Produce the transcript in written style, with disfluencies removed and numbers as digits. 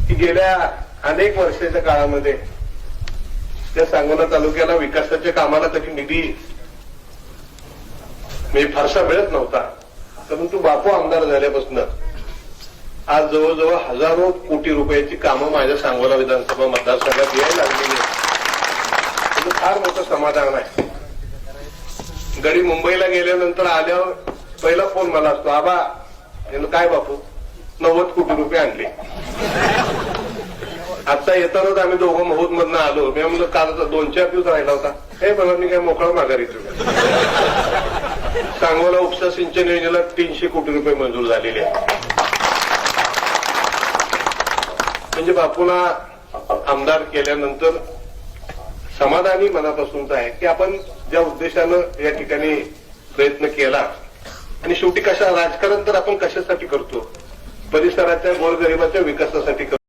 की गेल्या अनेक वर्षाच्या काळामध्ये त्या सांगोला तालुक्याला विकासाच्या कामाला कधी निधी म्हणजे फारसा मिळत नव्हता. परंतु बापू आमदार झाल्यापासून आज जवळजवळ हजारो कोटी रुपयाची कामं माझ्या सांगोला विधानसभा मतदारसंघात यायला लागलेली आहेत. फार मोठं समाधान आहे. गडी मुंबईला गेल्यानंतर आल्यावर पहिला फोन मला असतो, आबा काय बापू 90 कोटी रुपये आणले. आता येतानाच आम्ही दोघं महोद मधनं आलो. मी म्हणलं काल 2-4 दिवस राहिला होता. हे मला मी काय मोकळा माघारी सांगोला उपसा सिंचन योजनेला 300 कोटी रुपये मंजूर झालेले आहेत. म्हणजे बापूला आमदार केल्यानंतर समाधानी मनापासूनच आहे की आपण ज्या उद्देशानं या ठिकाणी प्रयत्न केला आणि शेवटी राजकारण तर आपण कशासाठी करतो, परिसराच्या गोरगरिबाच्या विकासासाठी करतो.